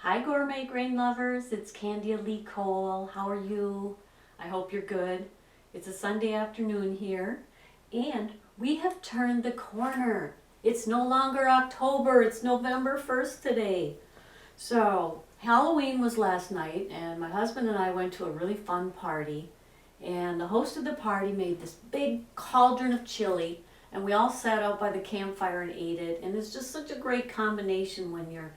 Hi gourmet grain lovers, it's Candia Lee Cole. How are you? I hope you're good. It's a Sunday afternoon here and we have turned the corner. It's no longer October, it's November 1st today. So Halloween was last night and my husband and I went to a really fun party, and the host of the party made this big cauldron of chili and we all sat out by the campfire and ate it, and it's just such a great combination when you're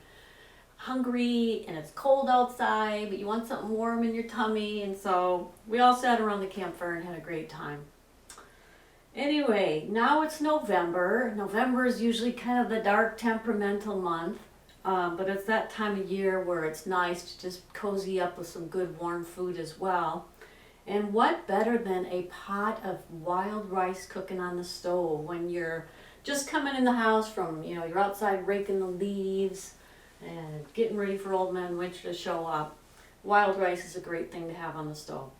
hungry and it's cold outside but you want something warm in your tummy, and so we all sat around the campfire and had a great time. Anyway, now it's November. November is usually kind of the dark temperamental month, but it's that time of year where it's nice to just cozy up with some good warm food as well. And what better than a pot of wild rice cooking on the stove when you're just coming in the house from, you're outside raking the leaves and getting ready for Old Man Winter to show up. Wild rice is a great thing to have on the stove.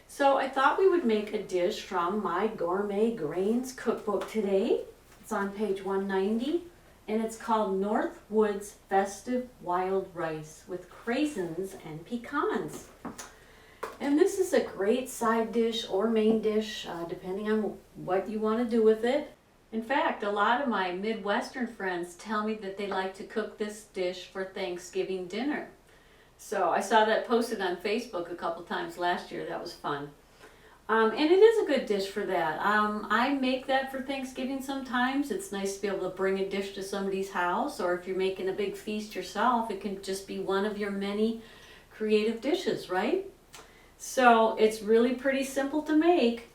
So I thought we would make a dish from my Gourmet Grains cookbook today. It's on page 190 and it's called Northwoods Festive Wild Rice with Craisins and Pecans. And this is a great side dish or main dish, depending on what you want to do with it. In fact, a lot of my Midwestern friends tell me that they like to cook this dish for Thanksgiving dinner. So I saw that posted on Facebook a couple times last year. That was fun. And it is a good dish for that. I make that for Thanksgiving sometimes. It's nice to be able to bring a dish to somebody's house, or if you're making a big feast yourself, it can just be one of your many creative dishes, right? So it's really pretty simple to make.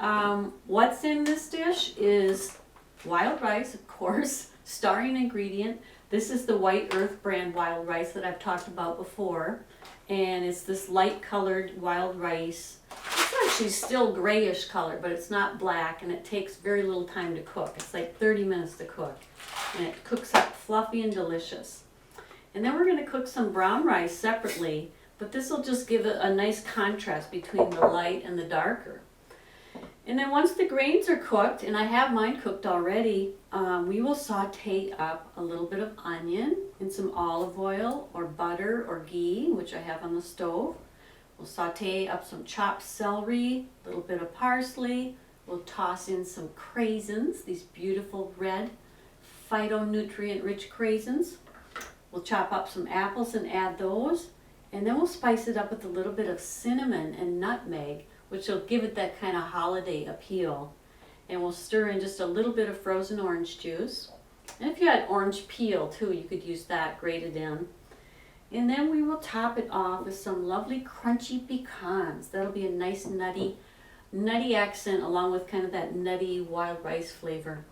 What's in this dish is wild rice, of course, starring ingredient. This is the White Earth brand wild rice that I've talked about before. And it's this light colored wild rice. It's actually still grayish color, but it's not black, and it takes very little time to cook. It's like 30 minutes to cook. And it cooks up fluffy and delicious. And then we're going to cook some brown rice separately, but this will just give it a nice contrast between the light and the darker. And then once the grains are cooked, and I have mine cooked already, we will saute up a little bit of onion in some olive oil or butter or ghee, which I have on the stove. We'll saute up some chopped celery, a little bit of parsley. We'll toss in some craisins, these beautiful red phytonutrient-rich craisins. We'll chop up some apples and add those. And then we'll spice it up with a little bit of cinnamon and nutmeg, which will give it that kind of holiday appeal. And we'll stir in just a little bit of frozen orange juice. And if you had orange peel too, you could use that grated in. And then we will top it off with some lovely crunchy pecans. That'll be a nice nutty accent along with kind of that nutty wild rice flavor.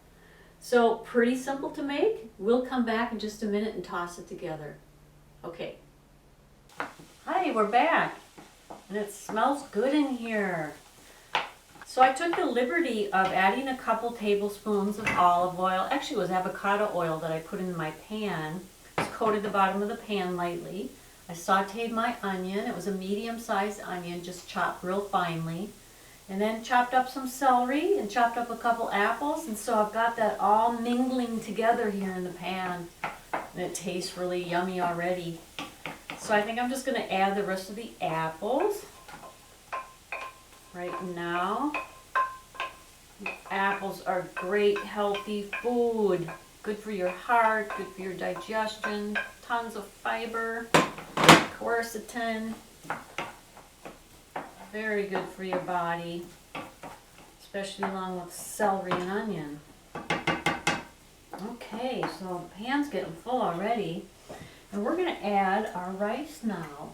So pretty simple to make. We'll come back in just a minute and toss it together. Okay. Hi, we're back. And it smells good in here. So I took the liberty of adding a couple tablespoons of olive oil. Actually, it was avocado oil that I put in my pan. Just coated the bottom of the pan lightly. I sauteed my onion. It was a medium-sized onion, just chopped real finely. And then chopped up some celery and chopped up a couple apples. And so I've got that all mingling together here in the pan. And it tastes really yummy already. So I think I'm just going to add the rest of the apples right now. Apples are great healthy food. Good for your heart, good for your digestion, tons of fiber, quercetin. Very good for your body, especially along with celery and onion. Okay, so the pan's getting full already. And we're going to add our rice now.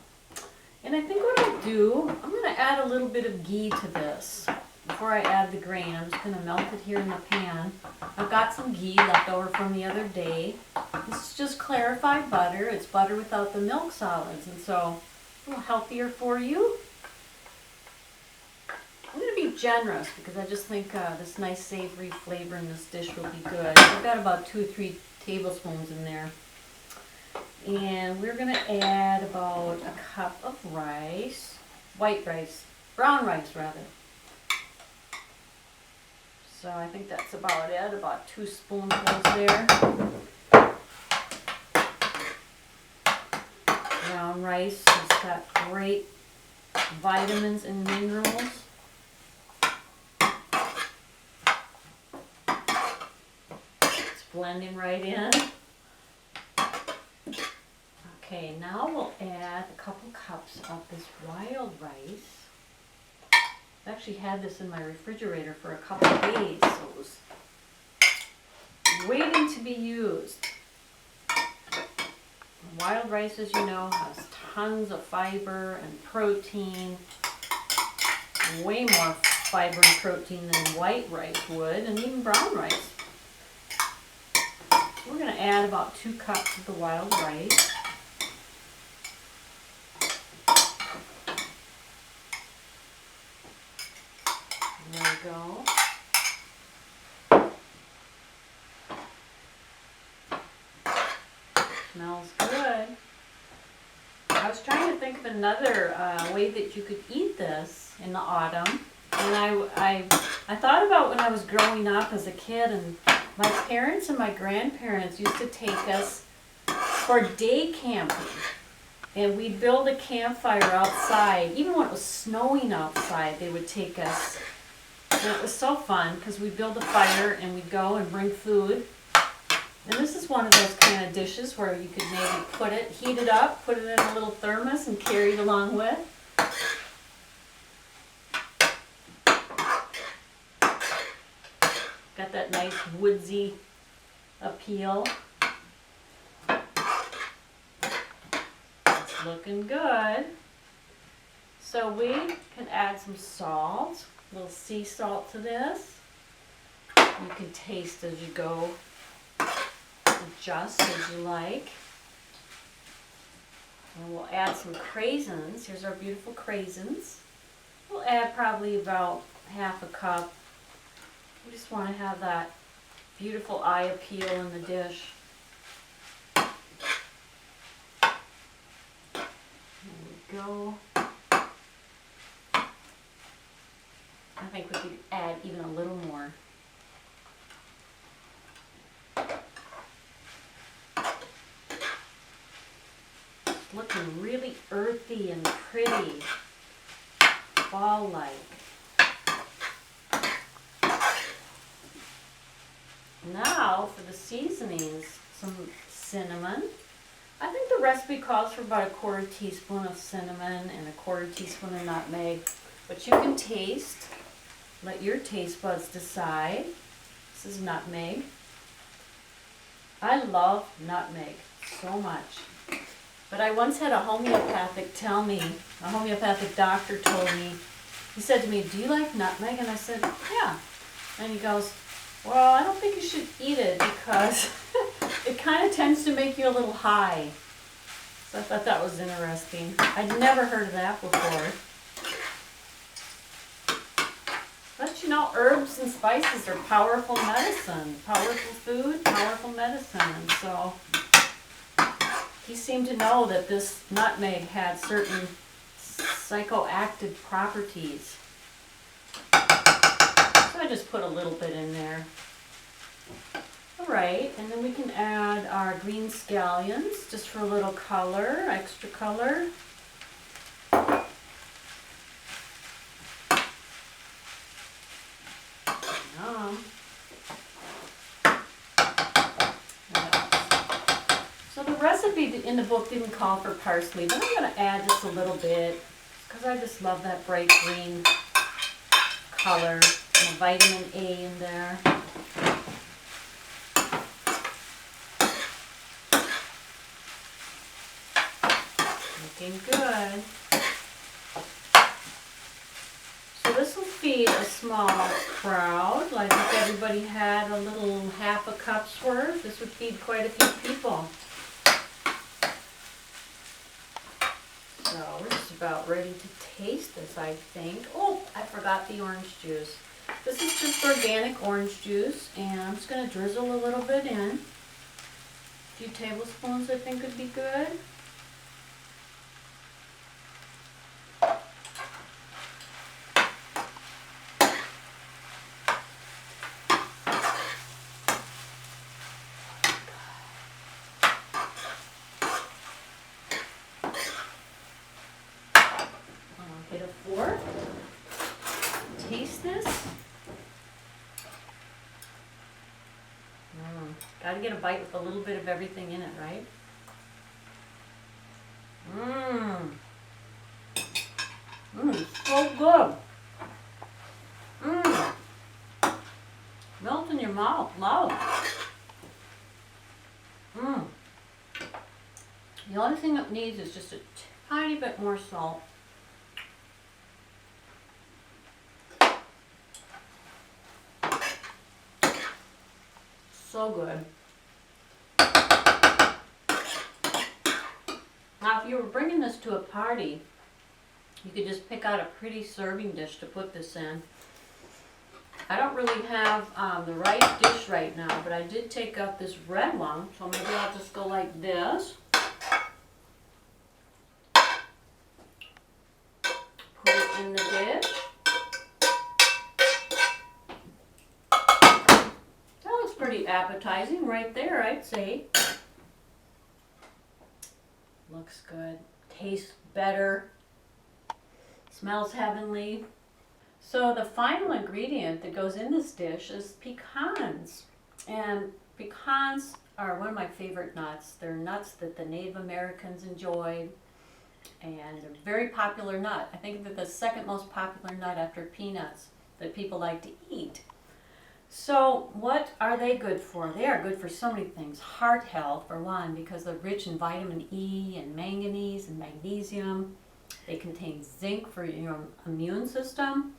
And I think what I'll do, I'm going to add a little bit of ghee to this before I add the grain. I'm just going to melt it here in the pan. I've got some ghee left over from the other day. This is just clarified butter. It's butter without the milk solids, and so a little healthier for you. I'm going to be generous because I just think this nice savory flavor in this dish will be good. I've got about 2 or 3 tablespoons in there. And we're going to add about a cup of rice, white rice, brown rice rather. So I think that's about it, about 2 spoonfuls there. Now brown rice. It's got great vitamins and minerals. It's blending right in. Okay, now we'll add a couple cups of this wild rice. I've actually had this in my refrigerator for a couple of days, so it was waiting to be used. Wild rice, as you know, has tons of fiber and protein, way more fiber and protein than white rice would, and even brown rice. We're going to add about 2 cups of the wild rice. There we go. Smells good. I was trying to think of another way that you could eat this in the autumn, and I thought about when I was growing up as a kid, and my parents and my grandparents used to take us for day camping, and we'd build a campfire outside. Even when it was snowing outside, they would take us, and it was so fun because we'd build a fire and we'd go and bring food. And this is one of those kind of dishes where you could maybe heat it up, put it in a little thermos and carry it along with. Got that nice woodsy appeal. It's looking good. So we can add some salt, a little sea salt to this. You can taste as you go. Just as you like. And we'll add some craisins. Here's our beautiful craisins. We'll add probably about half a cup. We just want to have that beautiful eye appeal in the dish. There we go. I think we could add even a little more. Looking really earthy and pretty, fall-like. Now for the seasonings, some cinnamon. I think the recipe calls for about a 1/4 teaspoon of cinnamon and a 1/4 teaspoon of nutmeg, but you can taste, let your taste buds decide. This is nutmeg. I love nutmeg so much. But I once had a homeopathic doctor told me, he said to me, "Do you like nutmeg?" And I said, "Yeah." And he goes, "Well, I don't think you should eat it because it kind of tends to make you a little high." So I thought that was interesting. I'd never heard of that before. But you know, herbs and spices are powerful medicine, powerful food, powerful medicine. And so he seemed to know that this nutmeg had certain psychoactive properties. So I just put a little bit in there. Alright, and then we can add our green scallions just for a little color, extra color. So the recipe in the book didn't call for parsley, but I'm going to add just a little bit because I just love that bright green color and vitamin A in there. Looking good. So this will feed a small crowd. Like if everybody had a little half a cup's worth, this would feed quite a few people. So we're just about ready to taste this, I think. Oh, I forgot the orange juice. This is just organic orange juice, and I'm just going to drizzle a little bit in. A few tablespoons I think would be good. Gotta get a bite with a little bit of everything in it, right? So good. Melt in your mouth, loud. The only thing it needs is just a tiny bit more salt. So good. Now, if you were bringing this to a party, you could just pick out a pretty serving dish to put this in. I don't really have the right dish right now, but I did take out this red one, so maybe I'll just go like this. Put it in the dish. That looks pretty appetizing right there, I'd say. Looks good. Tastes better. Smells heavenly. So the final ingredient that goes in this dish is pecans. And pecans are one of my favorite nuts. They're nuts that the Native Americans enjoyed, and they're a very popular nut. I think they're the second most popular nut after peanuts that people like to eat. So what are they good for? They are good for so many things. Heart health, for one, because they're rich in vitamin E and manganese and magnesium. They contain zinc for your immune system.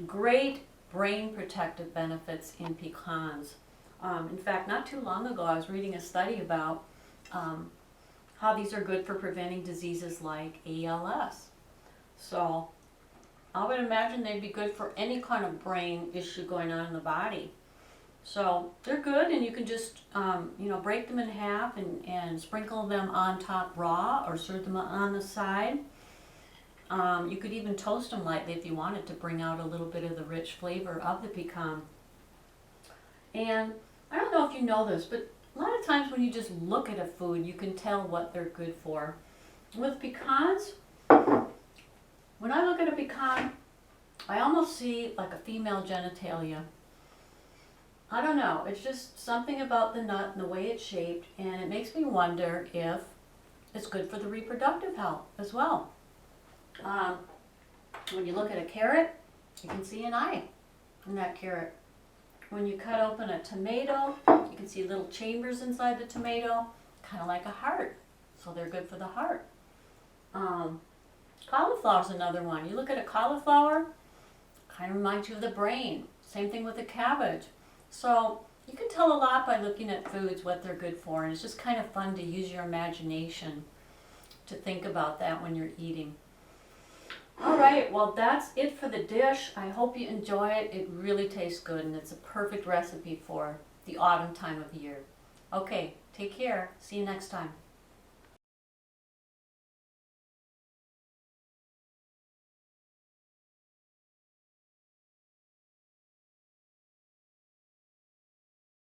Great brain protective benefits in pecans. In fact, not too long ago, I was reading a study about how these are good for preventing diseases like ALS. So I would imagine they'd be good for any kind of brain issue going on in the body. So they're good, and you can just break them in half and sprinkle them on top raw or serve them on the side. You could even toast them lightly if you wanted to bring out a little bit of the rich flavor of the pecan. And I don't know if you know this, but a lot of times when you just look at a food, you can tell what they're good for. With pecans, when I look at a pecan, I almost see like a female genitalia. I don't know, it's just something about the nut and the way it's shaped, and it makes me wonder if it's good for the reproductive health as well. When you look at a carrot, you can see an eye in that carrot. When you cut open a tomato, you can see little chambers inside the tomato, kind of like a heart. So they're good for the heart. Cauliflower's another one. You look at a cauliflower, kind of reminds you of the brain. Same thing with a cabbage. So you can tell a lot by looking at foods, what they're good for, and it's just kind of fun to use your imagination to think about that when you're eating. All right, well, that's it for the dish. I hope you enjoy it. It really tastes good, and it's a perfect recipe for the autumn time of year. Okay, take care. See you next time.